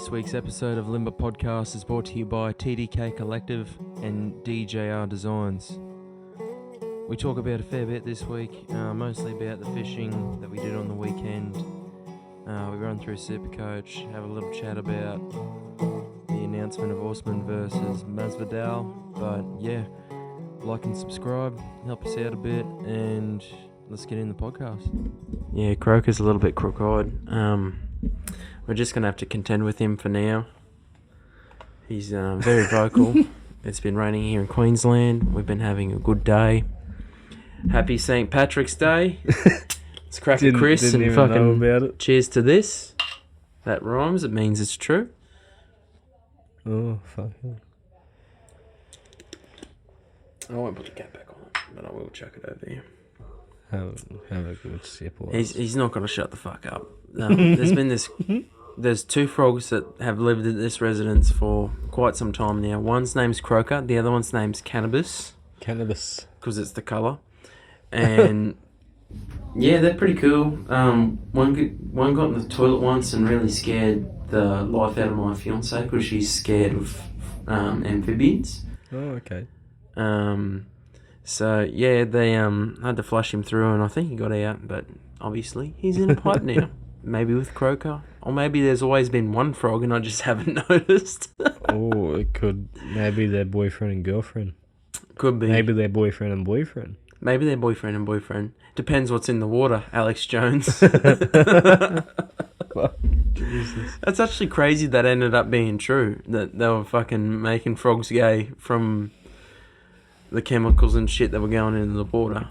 This week's episode of Limber Podcast is brought to you by TDK Collective and DJR Designs. We talk about a fair bit this week, mostly about the fishing that we did on the weekend. We run through Supercoach, have a little chat about the announcement of Osman versus Masvidal. But yeah, like and subscribe, help us out a bit, and let's get in the podcast. Yeah, Croker's a little bit crook-eyed. We're just going to have to contend with him for now. He's very vocal. It's been raining here in Queensland. We've been having a good day. Happy St. Patrick's Day. Let's crack a Chris and fucking know about it. Cheers to this. That rhymes. It means it's true. Oh, fuck it. I won't put the cap back on, but I will chuck it over here. Have a good sip. He's not going to shut the fuck up. There's two frogs that have lived at this residence for quite some time now. One's name's Croker, the other one's name's Cannabis. Cannabis. Because it's the colour. And yeah, they're pretty cool. One got in the toilet once and really scared the life out of my fiance because she's scared of amphibians. Oh, okay. So yeah, they had to flush him through, and I think he got out. But obviously, he's in a pipe now. Maybe with Croker, or maybe there's always been one frog, and I just haven't noticed. Oh, it could. Maybe they're boyfriend and girlfriend. Could be. Maybe they're boyfriend and boyfriend. Maybe they're boyfriend and boyfriend. Depends what's in the water, Alex Jones. Jesus. That's actually crazy that ended up being true. That they were fucking making frogs gay from the chemicals and shit that were going into the water.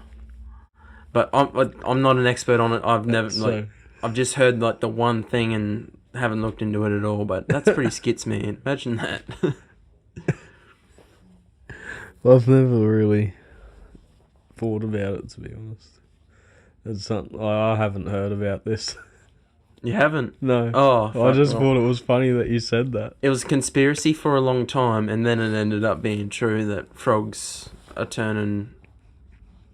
But I'm not an expert on it. I've just heard like the one thing and haven't looked into it at all. But that's pretty skits, man. Imagine that. I've never really thought about it, to be honest. It's something I haven't heard about this. You haven't? No. Oh, I just thought it was funny that you said that. It was a conspiracy for a long time, and then it ended up being true that frogs are turning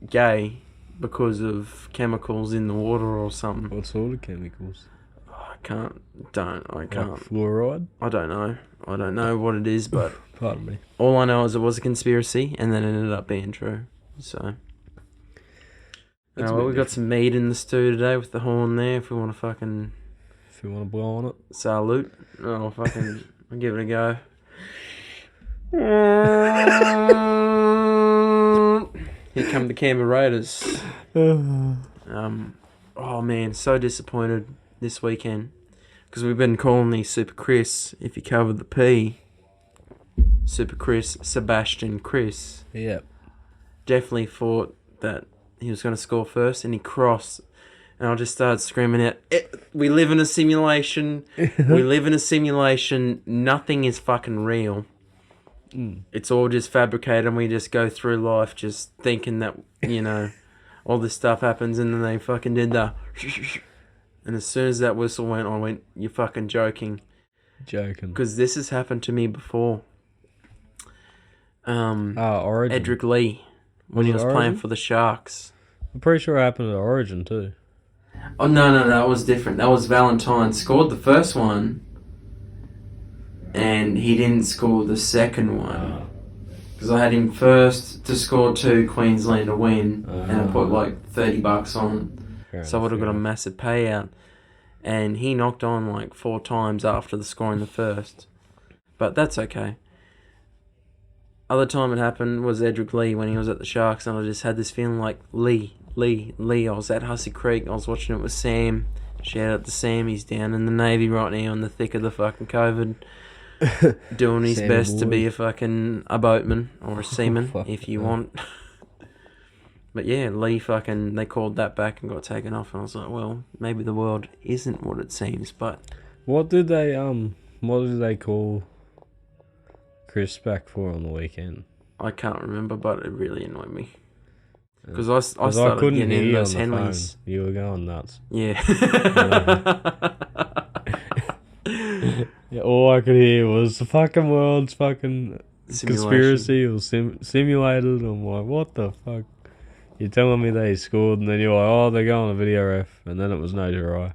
gay because of chemicals in the water or something. What sort of chemicals? I can't. Like fluoride? I don't know what it is, but pardon me. All I know is it was a conspiracy, and then it ended up being true. So, we got some meat in the stew today with the horn there. If we want to blow on it. Salute. Oh, fucking, I'll give it a go. Here come the Canberra Raiders. Oh man, so disappointed this weekend because we've been calling these Super Chris. If you cover the P, Super Chris, Sebastian Chris. Yep. Definitely thought that he was going to score first, and he crossed. And I just started screaming out, we live in a simulation. We live in a simulation. Nothing is fucking real. It's all just fabricated, and we just go through life just thinking that, all this stuff happens, and then they fucking did the... And as soon as that whistle went, I went, you're fucking joking. Joking. Because this has happened to me before. Origin. Edric Lee, when he was playing for the Sharks. I'm pretty sure it happened at Origin too. Oh, no, that was different. That was Valentine. Scored the first one, and he didn't score the second one. Because I had him first to score 2, Queensland to win, and I put like $30 on. So I would have got a massive payout. And he knocked on like 4 times after the scoring the first. But that's okay. Other time it happened was Edric Lee when he was at the Sharks, and I just had this feeling like Lee. I was at Hussey Creek. I was watching it with Sam. Shout out to Sam. He's down in the Navy right now in the thick of the fucking COVID. Doing his best to be a boatman or a seaman if you want. But yeah, Lee they called that back and got taken off, and I was like, well, maybe the world isn't what it seems. But what did they call Chris back for on the weekend? I can't remember, but it really annoyed me. Because I started getting in those Henleys. You were going nuts. Yeah. Yeah, all I could hear was the fucking world's fucking conspiracy or simulated. I'm like, what the fuck? You're telling me they scored, and then you're like, oh, they're going to video ref, and then it was no try.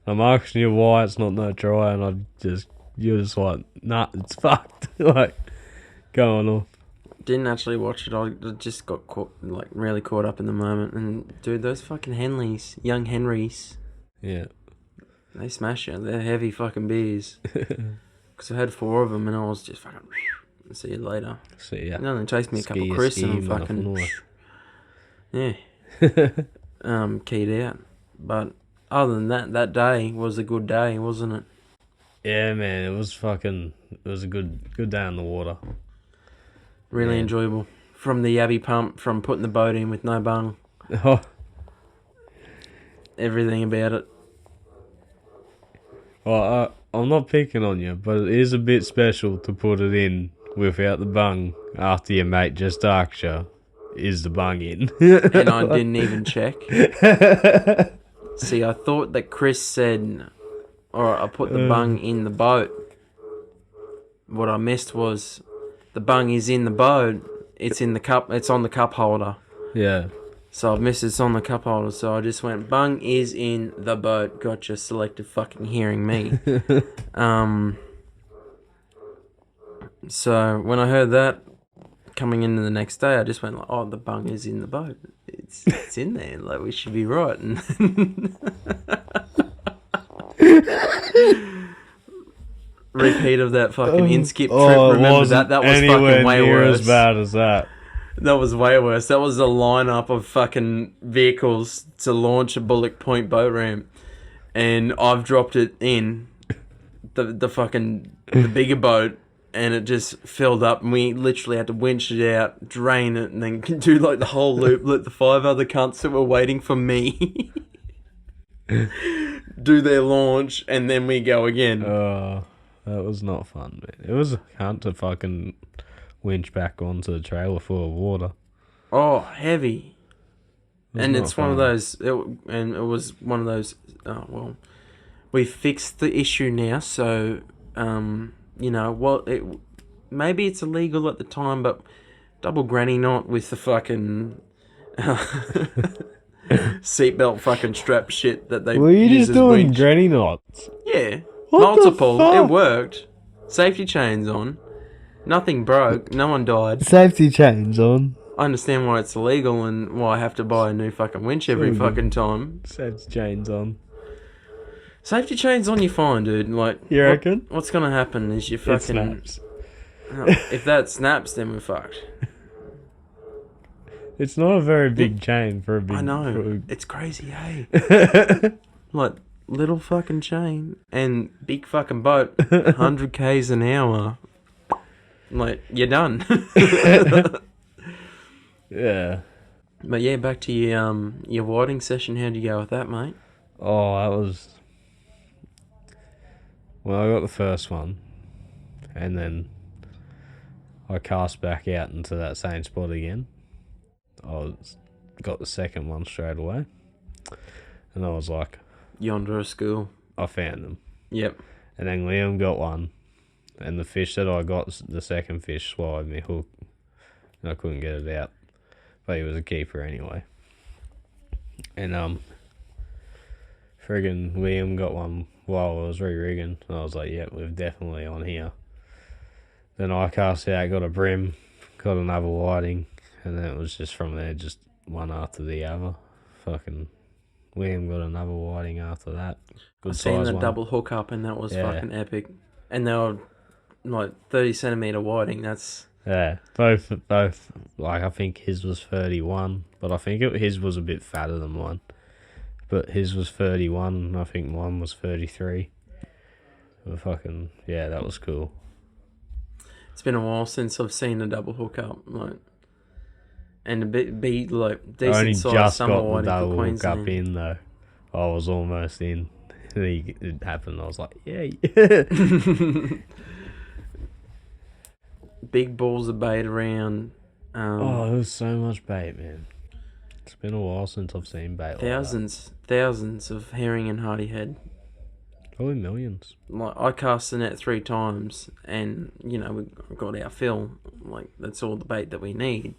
I'm asking you why it's not no try, and I just you're just like, nah, it's fucked. Like, going off. Didn't actually watch it. I just got really caught up in the moment. And dude, those fucking Henleys, young Henrys, Yeah. they smash it. They're heavy fucking beers. Because I had 4 of them, and I was just fucking. See you later. See ya. No, they chased me a couple of Chris, and I'm fucking. Yeah. Keyed out. But other than that day was a good day, wasn't it? Yeah, man, it was a good day on the water. Really enjoyable. From the Yabby pump, from putting the boat in with no bung. Oh. Everything about it. Well, I'm not picking on you, but it is a bit special to put it in without the bung after your mate just asked you, is the bung in? And I didn't even check. See, I thought that Chris said, or I put the bung in the boat. What I missed was the bung is in the boat. It's in the cup. It's on the cup holder. Yeah. So I've missed it's on the cup holder. So I just went, bung is in the boat. Gotcha, selective fucking hearing me. So when I heard that coming into the next day, I just went like, oh, the bung is in the boat. It's in there. Like, we should be right. And repeat of that fucking in-skip trip. Remember that? That was fucking way worse. As bad as that. That was way worse. That was a lineup of fucking vehicles to launch a Bullock Point boat ramp, and I've dropped it in the bigger boat, and it just filled up, and we literally had to winch it out, drain it, and then do like the whole loop. Let the 5 other cunts that were waiting for me do their launch, and then we go again. That was not fun, man. It was a cunt to fucking winch back onto the trailer full of water. Oh, heavy. And it's one of those, it was one of those, we fixed the issue now, so, maybe it's illegal at the time, but double granny knot with the fucking seatbelt fucking strap shit that they were you just doing granny knots? Yeah. What multiple. The fuck? It worked. Safety chains on. Nothing broke. No one died. Safety chains on. I understand why it's illegal and why I have to buy a new fucking winch every fucking time. Safety chains on. Safety chains on, you're fine, dude. Like, you reckon? What's gonna happen is you fucking. It snaps. If that snaps, then we're fucked. It's not a very big chain for a big. I know. It's crazy, hey. Like, little fucking chain and big fucking boat, 100 k's an hour. Like, you're done. Yeah. But yeah, back to your whiting session. How'd you go with that, mate? Oh, that was. Well, I got the first one, and then I cast back out into that same spot again. Got the second one straight away, and I was like, Yonder school. I found them. Yep. And then Liam got one, and the fish that I got, the second fish, swallowed my hook, and I couldn't get it out. But he was a keeper anyway. And friggin' Liam got one while I was re-rigging, and I was like, yep, we're definitely on here. Then I cast out, got a brim, got another whiting, and then it was just from there, just one after the other. Fucking Liam got another whiting after that. I seen the double hook up, and that was fucking epic. And they were like 30 centimetre whiting. That's both. Like, I think his was 31, but I think his was a bit fatter than mine. But his was 31, and I think mine was 33. But fucking that was cool. It's been a while since I've seen a double hook up, like, and a bit be like decent size summer whiting for Queensland. I only just got the double hook up in though. I was almost in. It happened. I was like, yeah. Big balls of bait around. There was so much bait, man. It's been a while since I've seen bait. Thousands of herring and hardyhead. Probably millions. Like, I cast the net 3 times, and we got our fill. Like, that's all the bait that we need.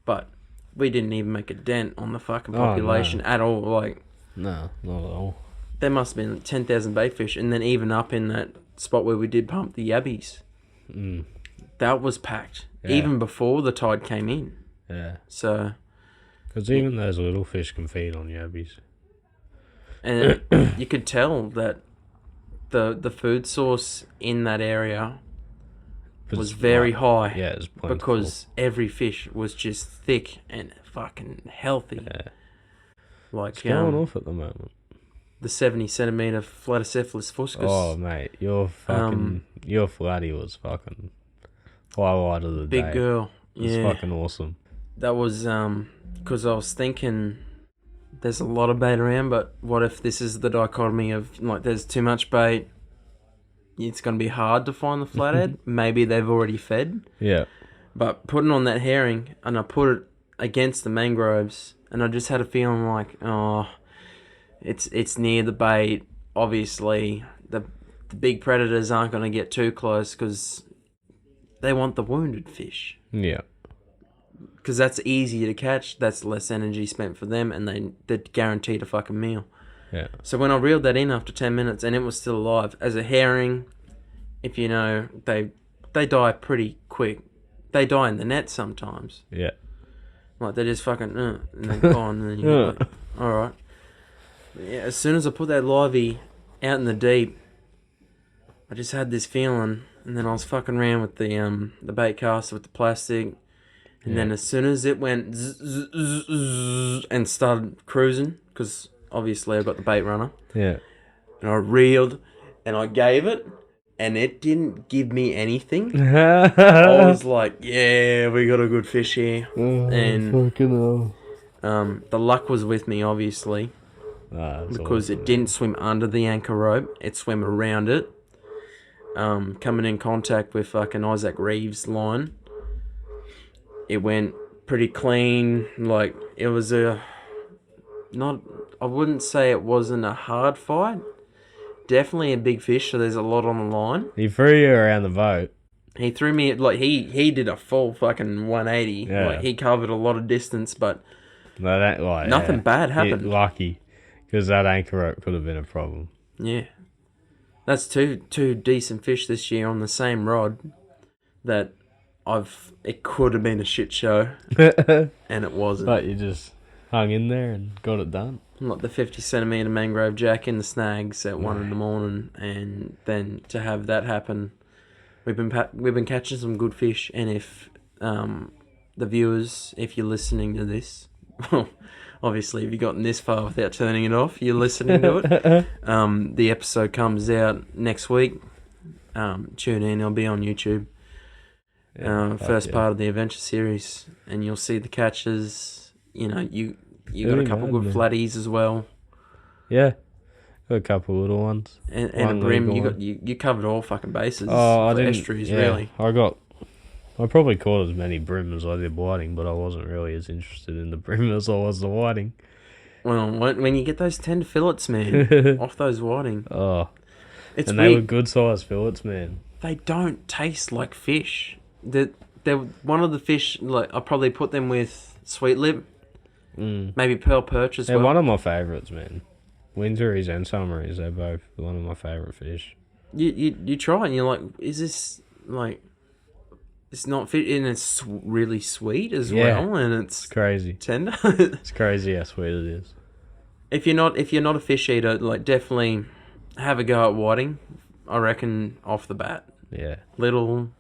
But we didn't even make a dent on the fucking population at all. Like, no, not at all. There must have been 10,000 bait fish, and then even up in that spot where we did pump the yabbies. That was packed, even before the tide came in. Yeah. So... Because even those little fish can feed on yabbies. And you could tell that the food source in that area was very high. Yeah, it was plentiful. Because every fish was just thick and fucking healthy. Yeah. Like, it's going off at the moment. The 70-centimetre Flatocephalus fuscus. Oh, mate, your flatty was fucking highlight of the day. Big girl. It's fucking awesome. That was, because I was thinking there's a lot of bait around, but what if this is the dichotomy of, like, there's too much bait, it's going to be hard to find the flathead. Maybe they've already fed. Yeah. But putting on that herring, and I put it against the mangroves, and I just had a feeling like, it's near the bait. Obviously, the big predators aren't going to get too close because they want the wounded fish. Yeah. Because that's easier to catch, that's less energy spent for them, and they're guaranteed a fucking meal. Yeah. So when I reeled that in after 10 minutes and it was still alive, as a herring, if you know, they die pretty quick. They die in the net sometimes. Yeah. Like, they just fucking, and they're gone, and then you're like, alright. Yeah, as soon as I put that livey out in the deep, I just had this feeling, and then I was fucking around with the bait caster with the plastic. And then as soon as it went and started cruising, because obviously I've got the bait runner. Yeah. And I reeled and I gave it and it didn't give me anything. I was like, yeah, we got a good fish here. And fucking hell. The luck was with me, obviously. Because it didn't swim under the anchor rope. It swam around it. Coming in contact with fucking Isaac Reeves' line. It went pretty clean. Like, it was I wouldn't say it wasn't a hard fight. Definitely a big fish, so there's a lot on the line. He threw you around the boat. He threw me, like, he did a full fucking 180. Yeah. Like, he covered a lot of distance, but No, nothing bad happened. Lucky, because that anchor rope could have been a problem. Yeah. That's two decent fish this year on the same rod that it could have been a shit show, and it wasn't. But you just hung in there and got it done. Like the 50-centimetre mangrove jack in the snags at 1 a.m, and then to have that happen, we've been catching some good fish. And if the viewers, if you're listening to this, obviously if you've gotten this far without turning it off, you're listening to it. The episode comes out next week. Tune in; it'll be on YouTube. First part of the adventure series, and you'll see the catches. You know, you got a couple good flatties as well. Yeah, got a couple little ones and a brim. You covered all fucking bases. Oh, I didn't. Estuaries, really. I probably caught as many brim as I did whiting, but I wasn't really as interested in the brim as I was the whiting. Well, when you get those tender fillets, man, off those whiting. Oh, it's and weird. they were good sized fillets, man. They don't taste like fish. They're one of the fish. Like, I probably put them with sweet lip, maybe pearl perch as well. They're one of my favourites, man. Winteries and summeries, they're both one of my favourite fish. You try and you're like, is this like? It's not fit, and it's really sweet as well, and it's crazy tender. It's crazy how sweet it is. If you're not a fish eater, like, definitely have a go at whiting. I reckon off the bat. Yeah. Little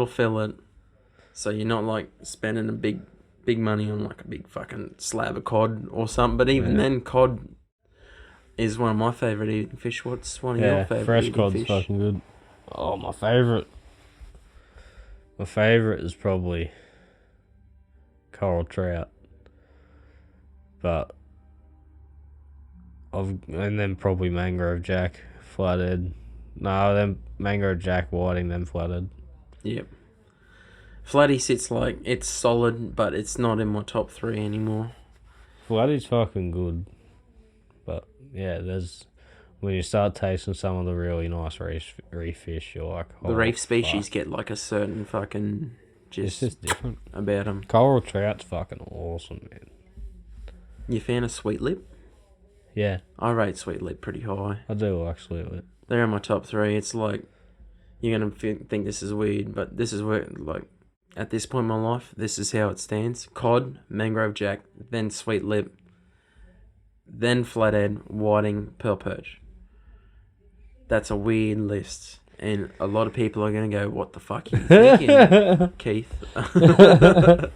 fillet, so you're not like spending a big money on like a big fucking slab of cod or something. But even then, cod is one of my favourite eating fish. What's one of your favourite fresh eating cod's fish? fucking good. Oh, my favourite. My favourite is probably coral trout, and then probably mangrove jack, flathead. No, then mangrove jack, whiting, then flathead. Yep. Flatty sits like, it's solid, but it's not in my top 3 anymore. Flatty's fucking good, but yeah, when you start tasting some of the really nice reef fish, you're like, the reef species get like a certain fucking it's just different about them. Coral trout's fucking awesome, man. You fan of sweet lip? Yeah, I rate sweet lip pretty high. I do like sweet lip. They're in my top 3. It's like, you're going to think this is weird, but this is where, like, at this point in my life, this is how it stands. Cod, mangrove jack, then sweet lip, then flathead, whiting, pearl perch. That's a weird list. And a lot of people are going to go, what the fuck are you thinking, Keith? But,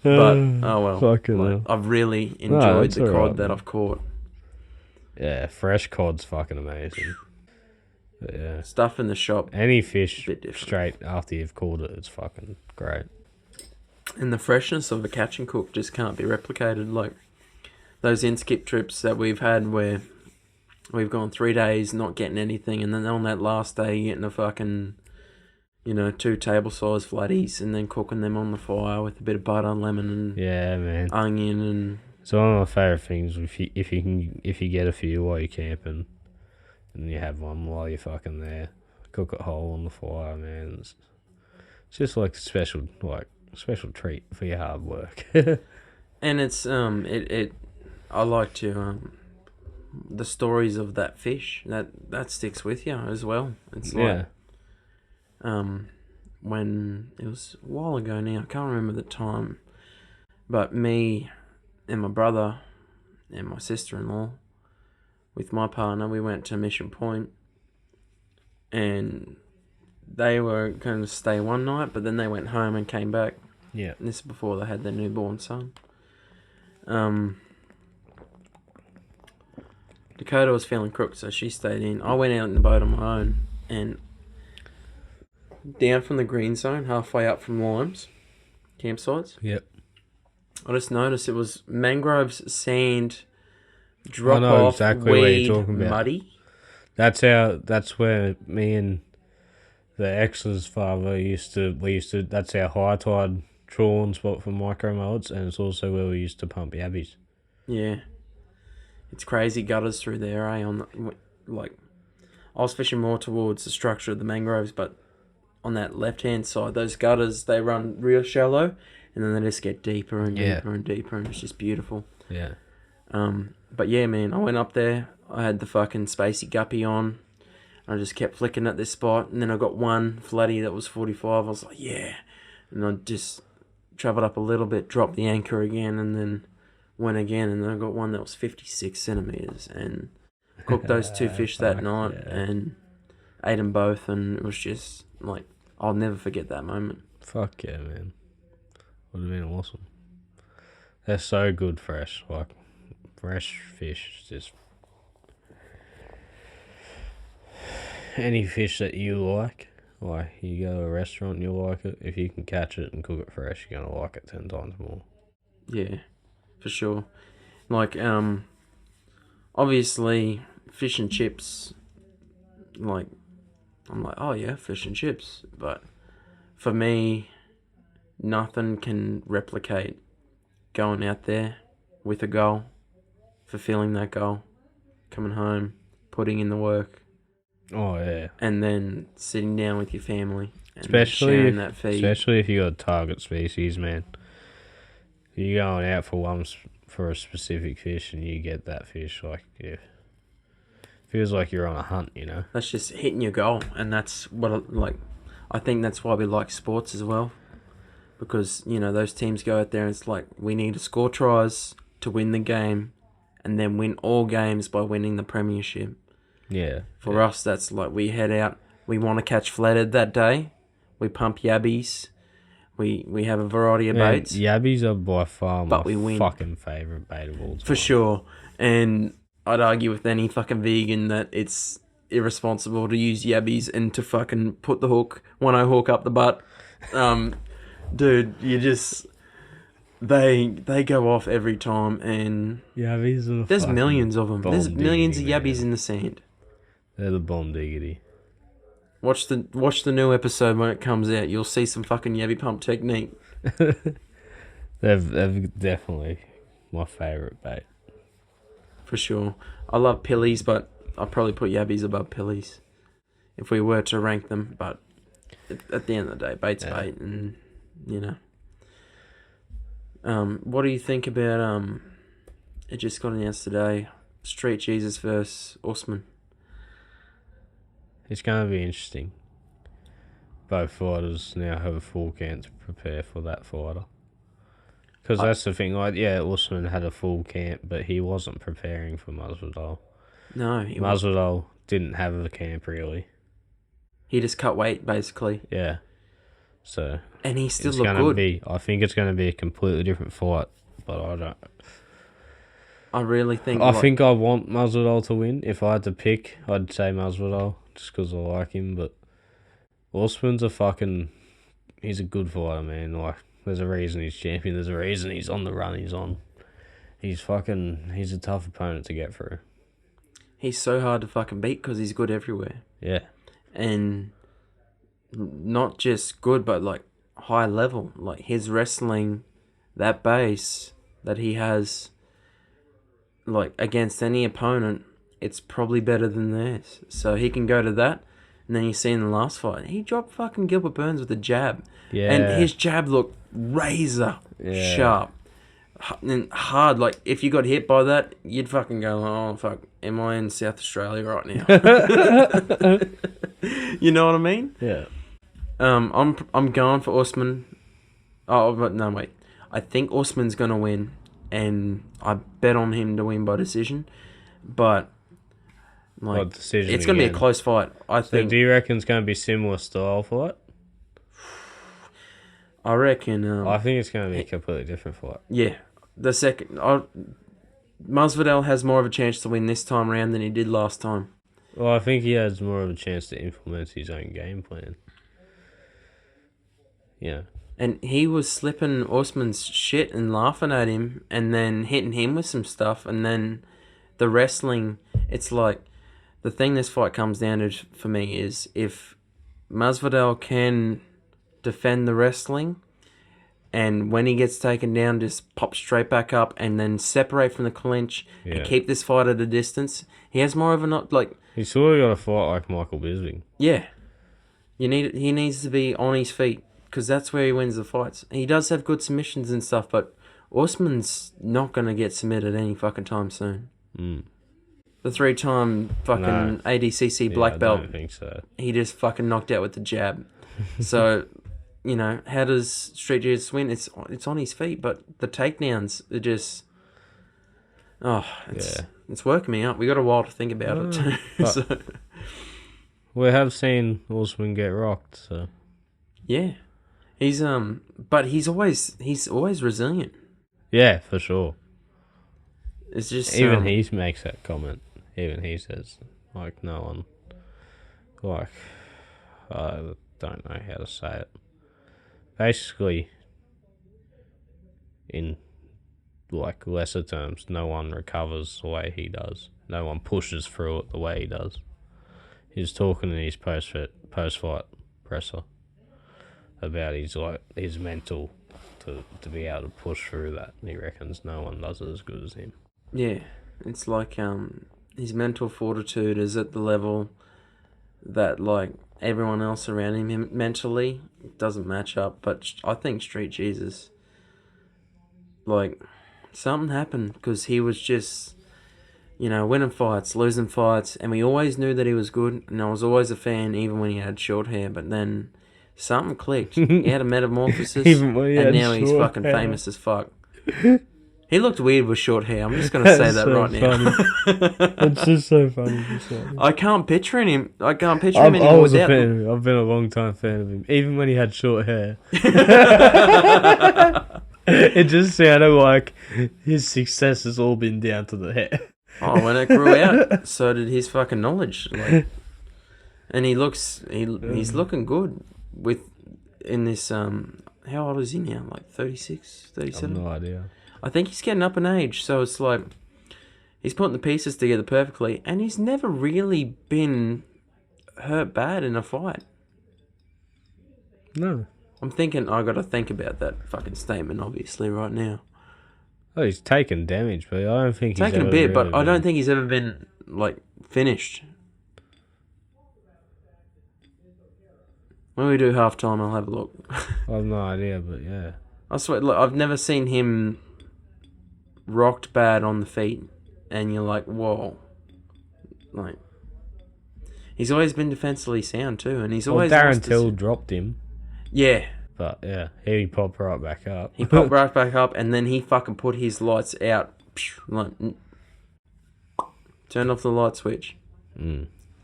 oh well. Fucking like, hell. I've really enjoyed the cod alright, that man. I've caught. Yeah, fresh cod's fucking amazing. But yeah. Stuff in the shop, Any fish bit different. straight after you've caught it, it's fucking great. And the freshness of a catch and cook just can't be replicated. Like, those in-skip trips that we've had where we've gone 3 days not getting anything, and then on that last day getting a fucking, 2 table-sized flatties, and then cooking them on the fire with a bit of butter, lemon, and Yeah, man. onion, and It's one of my favourite things if you get a few while you're camping, and you have one while you're fucking there, cook it whole on the fire, man. It's just like a special treat for your hard work. and it's I like to the stories of that fish that sticks with you as well. It's like when it was a while ago now, I can't remember the time, but me and my brother and my sister-in-law with my partner, we went to Mission Point, and they were going to stay one night, but then they went home and came back. Yeah. And this is before they had their newborn son. Dakota was feeling crook, so she stayed in. I went out in the boat on my own, and down from the green zone, halfway up from Limes campsites. Yep. I just noticed it was mangroves, sand, drop I know off, exactly weed, what you're talking about. muddy. That's where me and the ex's father that's our high tide trawling spot for micro mullets, and it's also where we used to pump yabbies. Yeah. It's crazy gutters through there, eh? I was fishing more towards the structure of the mangroves, but on that left-hand side, those gutters, they run real shallow, and then they just get deeper and deeper and deeper, and it's just beautiful. Yeah. But yeah, man, I went up there, I had the fucking spacey guppy on, and I just kept flicking at this spot, and then I got one flatty that was 45, I was like, yeah, and I just travelled up a little bit, dropped the anchor again, and then went again, and then I got one that was 56 centimetres, and cooked those 2 fish that night, and ate them both, and it was just, like, I'll never forget that moment. Fuck yeah, man. Would have been awesome. They're so good fresh. Like, fresh fish. Just any fish that you like you go to a restaurant and you like it, if you can catch it and cook it fresh, you're going to like it 10 times more. Yeah, for sure. Like, obviously, fish and chips, like, I'm like, oh yeah, fish and chips. But for me, nothing can replicate going out there with a goal, fulfilling that goal, coming home, putting in the work. Oh yeah. And then sitting down with your family and sharing that feed. Especially if you got a target species, man. You're going out for a specific fish and you get that fish, like, yeah. Feels like you're on a hunt, you know? That's just hitting your goal, and that's what I think that's why we like sports as well. Because, those teams go out there and it's like, we need to score tries to win the game and then win all games by winning the premiership. Yeah. For us, that's like, we head out, we want to catch flathead that day, we pump yabbies, we have a variety of baits. Yabbies are by far but my we win. Fucking favourite bait of all time. For sure. And I'd argue with any fucking vegan that it's irresponsible to use yabbies and to fucking put the hook, 1-0 hook up the butt. Dude, you just... They go off every time, and Yabbies are there's millions of them. There's bomb millions of diggity, yabbies man. in the sand. They're the bomb diggity. Watch the new episode when it comes out. You'll see some fucking yabby pump technique. They're definitely my favourite bait. For sure. I love pillies, but I'd probably put yabbies above pillies if we were to rank them. But at the end of the day, bait's bait, and what do you think about it just got announced today, Street Jesus versus Usman? it's going to be interesting. Both fighters now have a full camp to prepare for that fighter. Because that's the thing, like, yeah, Usman had a full camp, but he wasn't preparing for Masvidal. No, he wasn't. Masvidal didn't have a camp, really. He just cut weight, basically. Yeah. So... And he still looked good. I think it's going to be a completely different fight, but I don't... I really think... I think I want Masvidal to win. If I had to pick, I'd say Masvidal, just because I like him, but... Usman's he's a good fighter, man. Like, there's a reason he's champion. There's a reason he's on the run he's on. He's a tough opponent to get through. He's so hard to fucking beat because he's good everywhere. Yeah. And not just good, but, like, high level. Like, his wrestling, that base that he has, like, against any opponent, it's probably better than theirs. So he can go to that. And then you see in the last fight, he dropped fucking Gilbert Burns with a jab. Yeah. And his jab looked razor sharp. And hard. Like, if you got hit by that, you'd fucking go, oh, fuck, am I in South Australia right now? You know what I mean? Yeah. I'm going for Usman. Oh, but no, wait. I think Usman's going to win. And I bet on him to win by decision. But... like, it's going to be a close fight, I think. So do you reckon it's going to be similar style fight? I reckon... I think it's going to be a completely different fight. Yeah. The second... Masvidal has more of a chance to win this time around than he did last time. Well, I think he has more of a chance to implement his own game plan. Yeah. And he was slipping Usman's shit and laughing at him and then hitting him with some stuff. And then the wrestling, it's like... the thing this fight comes down to for me is if Masvidal can defend the wrestling and when he gets taken down, just pop straight back up and then separate from the clinch and keep this fight at a distance, he has more of a not like... he's sort of got to fight like Michael Bisping. Yeah. He needs to be on his feet because that's where he wins the fights. He does have good submissions and stuff, but Usman's not going to get submitted any fucking time soon. The 3-time fucking ADCC black belt. I don't think so. He just fucking knocked out with the jab. So, you know, how does Street Jesus win? It's on his feet, but the takedowns are just... oh, it's working me up. We got a while to think about it too. So. We have seen Usman get rocked, so... yeah. He's but he's always resilient. Yeah, for sure. It's just... even he makes that comment. Even he says, like, no one... like, I don't know how to say it. Basically, in, like, lesser terms, no one recovers the way he does. No one pushes through it the way he does. He's talking in his post-fight presser about his mental to be able to push through that. He reckons no one does it as good as him. Yeah, it's like his mental fortitude is at the level that like everyone else around him mentally doesn't match up. But I think Street Jesus, like, something happened because he was just, you know, winning fights, losing fights, and we always knew that he was good, and I was always a fan even when he had short hair, but then something clicked. He had a metamorphosis, even when he and had now he's fucking hair. Famous as fuck. He looked weird with short hair. I'm just going to say that so right now. It's just so funny. I can't picture him. I can't picture him anymore. I was a fan of him. I've been a long time fan of him. Even when he had short hair. It just sounded like his success has all been down to the hair. Oh, when it grew out, so did his fucking knowledge. Like, and he's looking good in this, how old is he now? Like 36, 37? I have no idea. I think he's getting up in age, so it's like he's putting the pieces together perfectly, and he's never really been hurt bad in a fight. No. I'm thinking I got to think about that fucking statement, obviously, right now. Oh, he's taken damage, but I don't think he's taken a bit, but I don't think he's ever been like finished. When we do halftime, I'll have a look. I have no idea, but yeah. I swear, look, I've never seen him rocked bad on the feet, and you're like, whoa. Like, He's always been defensively sound too, and he's Well, always Darren lost Till dropped him, Yeah, but yeah, he popped right back up. he popped right back up, and then he fucking put his lights out. Like, turned off the light switch.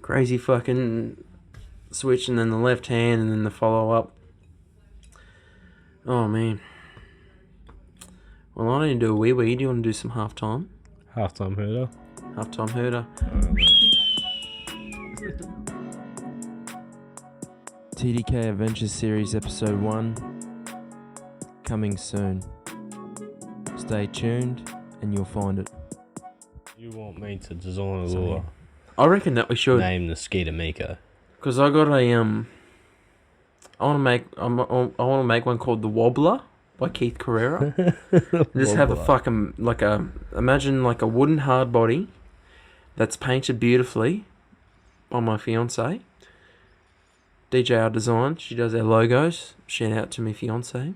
Crazy fucking switch, and then the left hand, and then the follow up. Oh man. Well, I need to do a wee wee. Do you want to do some halftime? Halftime hooter. Halftime hooter. TDK Adventures Series Episode 1 coming soon. Stay tuned and you'll find it. You want me to design a lure? I reckon that we should. Name the Skeeter Miko. Because I got a I want to make one called the Wobbler by Keith Carrera. Just have a fucking imagine like a wooden hard body that's painted beautifully by my fiance. DJR Design, she does our logos. Shout out to my fiance.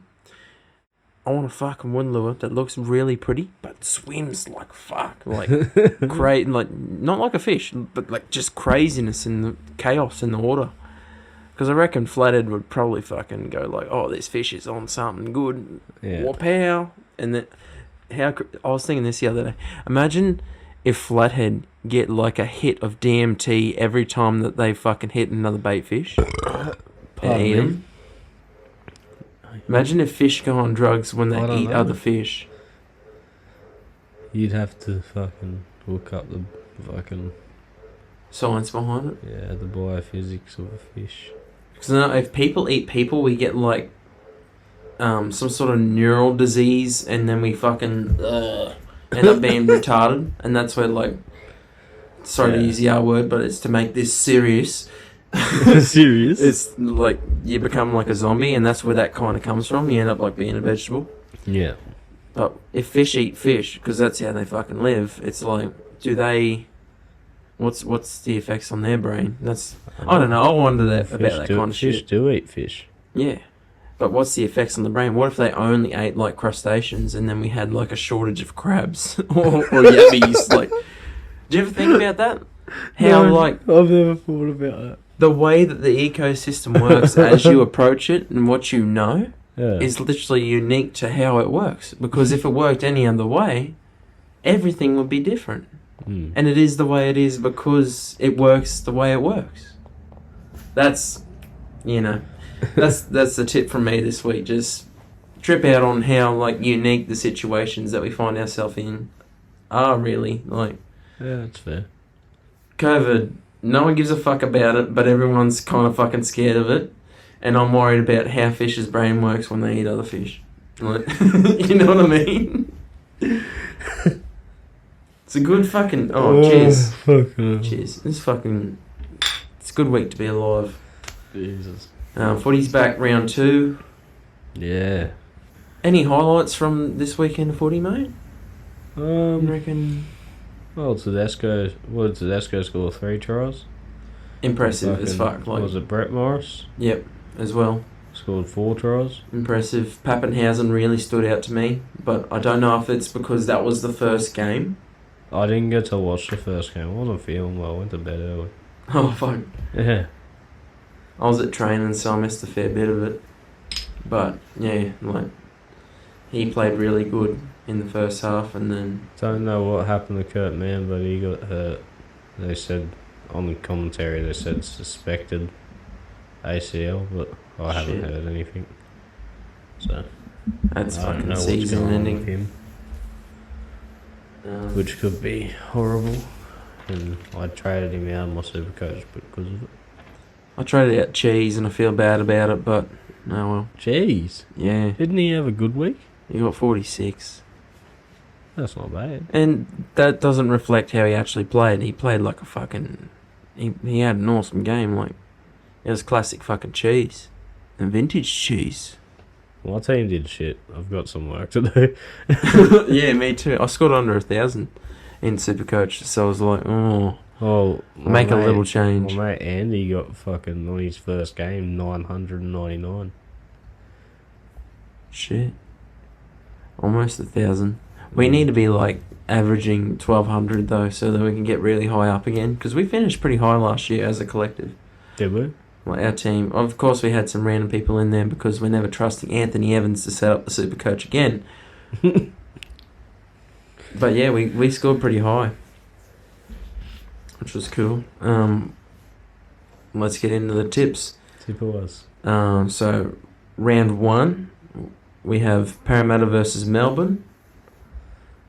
I want a fucking wooden lure that looks really pretty, but swims like fuck, like like not like a fish, but like just craziness and the chaos in the water. Because I reckon Flathead would probably fucking go like, oh, this fish is on something good. Yeah. Wapow. And then I was thinking this the other day. Imagine if Flathead get like a hit of DMT every time that they fucking hit another bait fish and eat them. Imagine if fish go on drugs when they eat other fish. You'd have to fucking look up the fucking science behind it. Yeah, the biophysics of a fish. Because if people eat people, we get like some sort of neural disease, and then we fucking end up being retarded, and that's where like, sorry to use the R word, but it's to make this serious. Serious? It's like you become like a zombie, and that's where that kind of comes from. You end up like being a vegetable. Yeah. But if fish eat fish, because that's how they fucking live, it's like, do they? What's the effects on their brain? I don't know. I wonder about that kind of shit. Fish do eat fish. Yeah. But what's the effects on the brain? What if they only ate like crustaceans, and then we had like a shortage of crabs or yabbies? Like, do you ever think about that? How I've never thought about that. The way that the ecosystem works as you approach it and what you know is literally unique to how it works. Because if it worked any other way, everything would be different. And it is the way it is because it works the way it works. That's the tip from me this week. Just trip out on how like unique the situations that we find ourselves in are really. Like, yeah, that's fair. COVID, no one gives a fuck about it, but everyone's kind of fucking scared of it. And I'm worried about how fish's brain works when they eat other fish. Like, you know what I mean? It's a good fucking... cheers. Cheers. It's a good week to be alive. Jesus. Footy's back round 2. Yeah. Any highlights from this weekend of footy, mate? You reckon... Well, Tedesco score 3 tries. Impressive as fuck. Like, was it Brett Morris? Yep, as well. Scored 4 tries. Impressive. Pappenhausen really stood out to me, but I don't know if it's because that was the first game. I didn't get to watch the first game. I wasn't feeling well. I went to bed early. Oh, fuck. Yeah. I was at training, so I missed a fair bit of it. But, yeah, like, he played really good in the first half, and then... Don't know what happened to Kurt Mann, but he got hurt. They said, on the commentary, they said suspected ACL, but I haven't heard anything. So, that's I don't fucking know what's season going on ending. with him. Which could be horrible, and I traded him out of my super coach because of it. I traded out Cheese and I feel bad about it, but oh well. Jeez. Yeah. Didn't he have a good week? He got 46. That's not bad. And that doesn't reflect how he actually played. He played like a fucking... He had an awesome game. Like, it was classic fucking Cheese. And vintage Cheese. My team did shit. I've got some work to do. Yeah, me too. I scored under 1,000 in Supercoach, so I was like, make a little change. My mate Andy got fucking, on his first game, 999. Shit. Almost 1,000. We need to be like averaging 1,200 though, so that we can get really high up again. Because we finished pretty high last year as a collective. Did we? Like our team. Of course, we had some random people in there because we're never trusting Anthony Evans to set up the super coach again. But yeah, we scored pretty high, which was cool. Let's get into the tips. Tip was. So round 1, we have Parramatta versus Melbourne.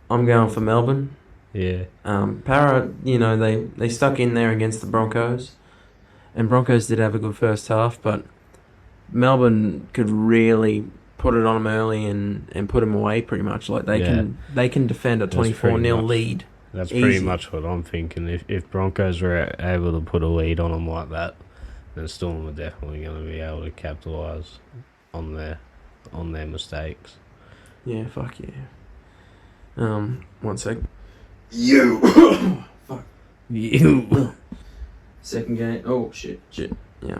I'm going for Melbourne. Yeah. Para, they stuck in there against the Broncos, and Broncos did have a good first half, but Melbourne could really put it on them early and put them away pretty much. Like they can defend a 24-0 lead. That's easy. pretty much what I'm thinking. If Broncos were able to put a lead on them like that, then Storm are definitely going to be able to capitalise on their mistakes. Yeah, fuck yeah. 1 second. Fuck. You. Second game. Oh, shit. Yeah.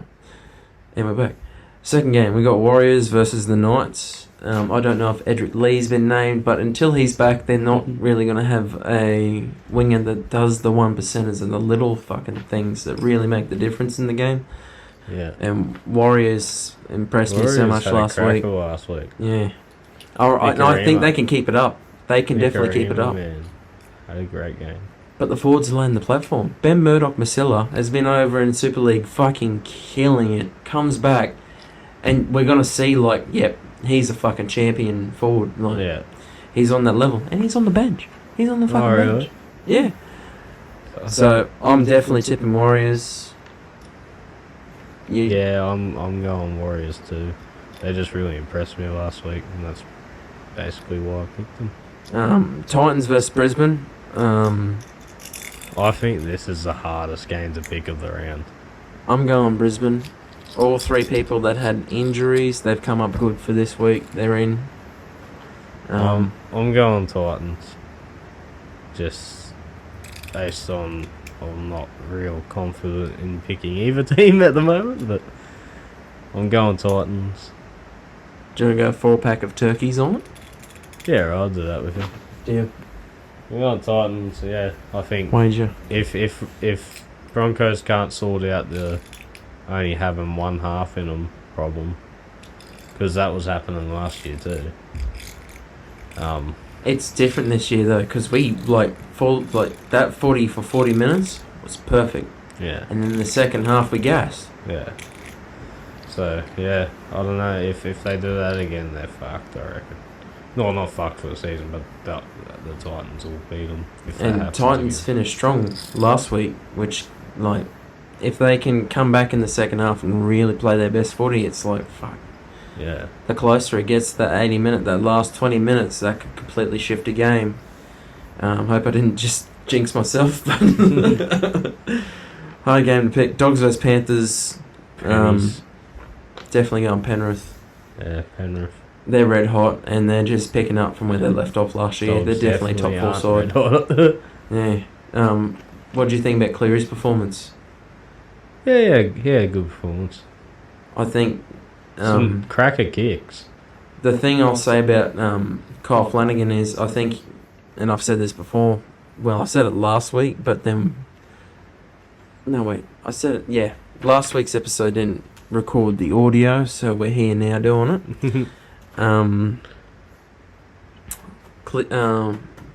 And we're back. Second game, we got Warriors versus the Knights. I don't know if Edric Lee's been named, but until he's back, they're not really going to have a winger that does the 1%ers and the little fucking things that really make the difference in the game. Yeah. And Warriors impressed me so much last week. Yeah. I think they can keep it up. They can definitely keep it up. Man. Had a great game. But the forwards are laying the platform. Ben Murdoch-Masila has been over in Super League fucking killing it. Comes back. And we're going to see, he's a fucking champion forward. Yeah. He's on that level. And he's on the bench. He's on the fucking bench. Really? Yeah. So, I'm definitely tipping Warriors. Yeah, I'm going Warriors too. They just really impressed me last week, and that's basically why I picked them. Titans versus Brisbane. I think this is the hardest game to pick of the round. I'm going Brisbane. All 3 people that had injuries, they've come up good for this week. They're in. I'm going Titans. Just based on I'm not real confident in picking either team at the moment, but I'm going Titans. Do you want to go 4-pack of turkeys on it? Yeah, I'll do that with you. Yeah. I'm going Titans. Yeah, I think. Wager. If Broncos can't sort out the only having one half in them problem, because that was happening last year too. It's different this year though, because we that 40 for 40 minutes was perfect. Yeah. And then the second half we gassed. Yeah. So yeah, I don't know if they do that again, they're fucked. I reckon. No, not fucked for the season, but the Titans will beat them. And Titans finished strong last week, which if they can come back in the second half and really play their best footy, it's fuck. Yeah. The closer it gets to that 80 minute, that last 20 minutes, that could completely shift a game. Hope I didn't just jinx myself. Hard game to pick. Dogs vs Panthers. Definitely going Penrith. Yeah, Penrith. They're red hot and they're just picking up from where they left off last year. They're definitely top 4 side. Yeah. What do you think about Cleary's performance? Yeah, good performance. I think some cracker kicks. The thing I'll say about Kyle Flanagan is I think, and I've said this before, well I said it last week, but then I said it, yeah, last week's episode didn't record the audio, so we're here now doing it.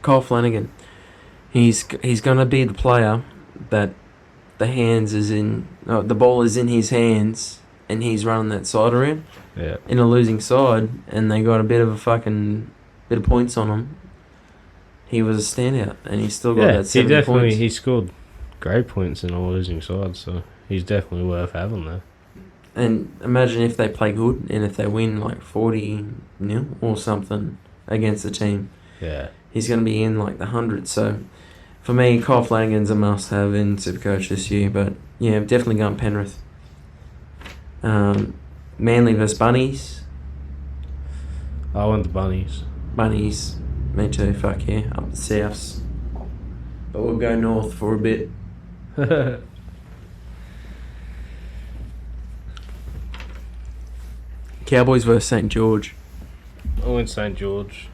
Kyle Flanagan, he's going to be the player that the ball is in his hands and he's running that side around. Yeah. In a losing side, and they got a bit of points on him. He was a standout, and he still got that 70 points. He scored great points in a losing side, so he's definitely worth having there. And imagine if they play good and if they win 40-0 or something against the team. Yeah. He's going to be in the hundreds. So for me, Kyle Flanagan's a must-have in Supercoach this year. But yeah, definitely going Penrith. Manly vs Bunnies. I want the Bunnies. Bunnies. Me too. Fuck yeah. Up the souths. But we'll go north for a bit. Cowboys versus St. George. I went St. George.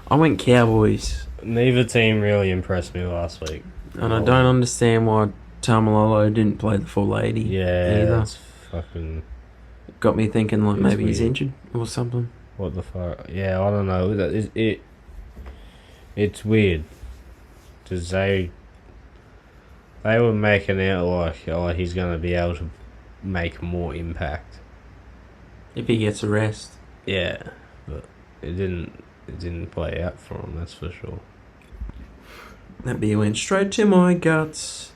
I went Cowboys. Neither team really impressed me last week. And I don't understand why Tamalolo didn't play the full 80. Yeah, either. that's fucking... Got me thinking like It's maybe he's weird. injured or something. What the fuck? Yeah, I don't know. It's weird. Because they were making out like, oh, he's going to be able to make more impact. If he gets a rest. Yeah, but it didn't play out for him, that's for sure. That beer went straight to my guts.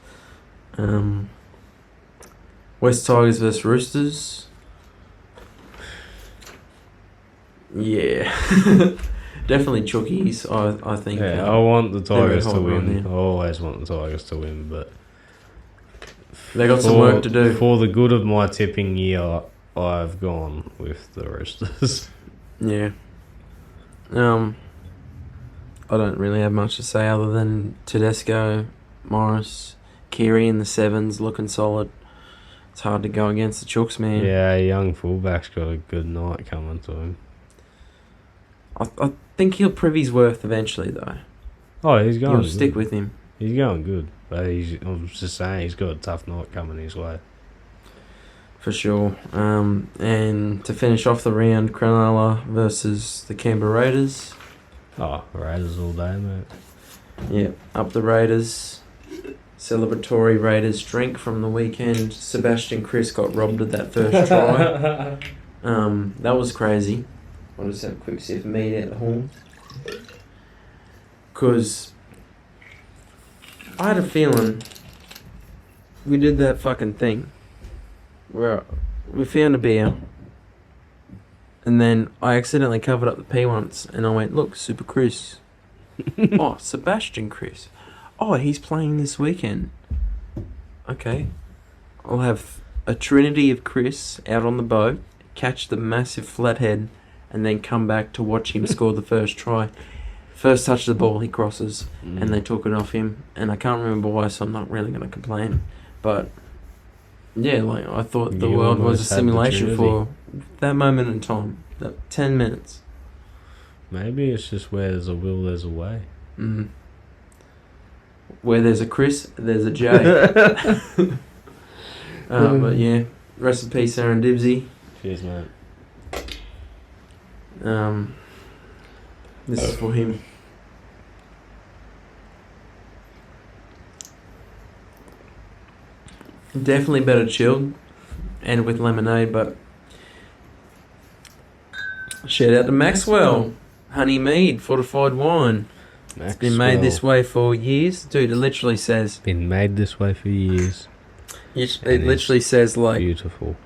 West Tigers versus Roosters. Yeah. Definitely Chookies, I think. Yeah, I want the Tigers to hot right win. now. I always want the Tigers to win, but... They got some work to do. For the good of my tipping year, I've gone with the Roosters. Yeah. I don't really have much to say other than Tedesco, Morris, Keary in the sevens looking solid. It's hard to go against the Chooks, man. Yeah, young fullback's got a good night coming to him. I think he'll prove his worth eventually, though. Oh, he's going He'll good. stick with him. He's going good. But I was just saying, he's got a tough night coming his way. For sure. And to finish off the round, Cronulla versus the Canberra Raiders. Oh, Raiders all day, mate. Yeah, up the Raiders. Celebratory Raiders drink from the weekend. Sebastian Chris got robbed of that first try. That was crazy. I'll just have a quick sip of meat at the horn. Because I had a feeling we did that fucking thing where we found a beer and then I accidentally covered up the P once and I went, look, Super Chris. Oh, Sebastian Chris. Oh, he's playing this weekend. Okay. I'll have a trinity of Chris out on the boat, catch the massive flathead, and then come back to watch him score the first try. First touch of the ball, he crosses, and they took it off him. And I can't remember why, so I'm not really going to complain. But, yeah, like I thought the You world was a almost had the simulation Trinity. for that moment in time. That 10 minutes. Maybe it's just where there's a will, there's a way. Mm. Where there's a Chris, there's a J. But yeah, rest in peace, Aaron Dibsy. Cheers, mate. This is for him. Definitely better chilled and with lemonade, but shout out to Maxwell. Honey mead, fortified wine. It's been made this way for years. Dude, it literally says... Been made this way for years. It literally says, like... Beautiful.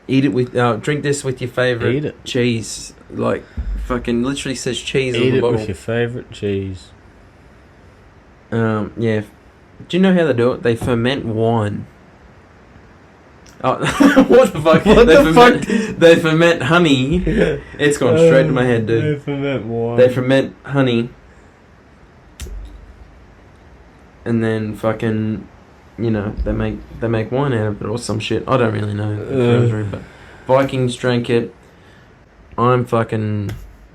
Eat it with... drink this with your favourite Eat it. cheese. Like, fucking literally says cheese on Eat the it bottle. with your favourite cheese. Yeah. Do you know how they do it? They ferment wine. Oh, what the fuck? They ferment honey. It's gone straight to my head, dude. They ferment wine. They ferment honey. And then fucking, you know, they make wine out of it or some shit. I don't really know. But Vikings drank it. I'm fucking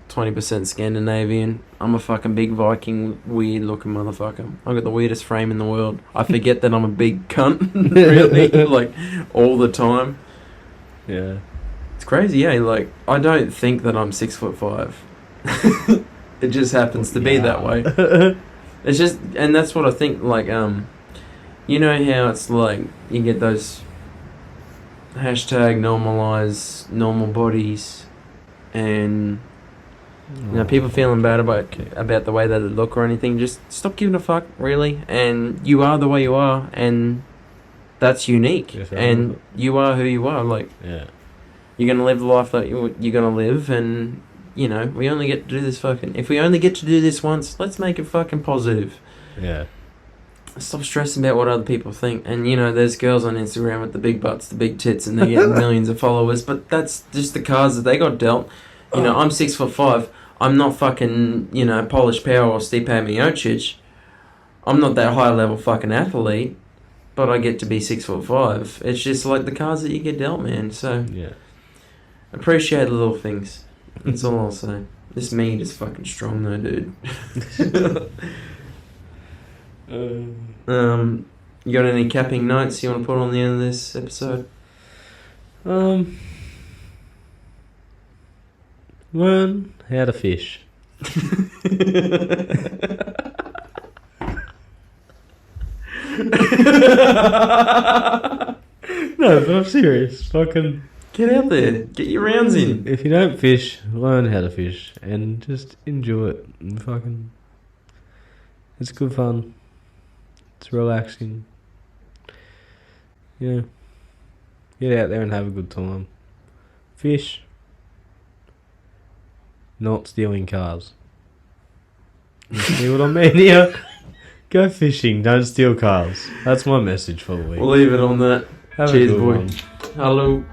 20% Scandinavian. I'm a fucking big Viking, weird looking motherfucker. I've got the weirdest frame in the world. I forget that I'm a big cunt, really, like, all the time. Yeah. It's crazy, yeah. Like, I don't think that I'm 6'5". It just happens to be that way. It's just, and that's what I think, like, you know how it's like, you get those hashtag normalize normal bodies, and, you know, people feeling bad about the way that they look or anything. Just stop giving a fuck, really, and you are the way you are, and that's unique, Yes, and you are who you are, like, Yeah. you're going to live the life that you're going to live, and, you know, we only get to do this fucking... If we only get to do this once, let's make it fucking positive. Yeah. Stop stressing about what other people think. And, you know, there's girls on Instagram with the big butts, the big tits, and they get millions of followers, but that's just the cards that they got dealt. You know, I'm 6'5". I'm not fucking, you know, Polish Power or Stipe Miocic. I'm not that high level fucking athlete, but I get to be 6'5". It's just like the cards that you get dealt, man. So... Yeah. appreciate the little things. That's all I'll say. This meat is fucking strong though, dude. You got any capping notes you want to put on the end of this episode? Learn how to fish. No, but I'm serious. Fucking Get out there. Get your rounds in. if you don't fish, learn how to fish and just enjoy it. And fucking, it's good fun. It's relaxing. Yeah. Get out there and have a good time. Fish. Not stealing cars. You see what I mean here? Go fishing, don't steal cars. That's my message for the week. We'll leave it on that. Have a Cheers, good boy. one. Hello.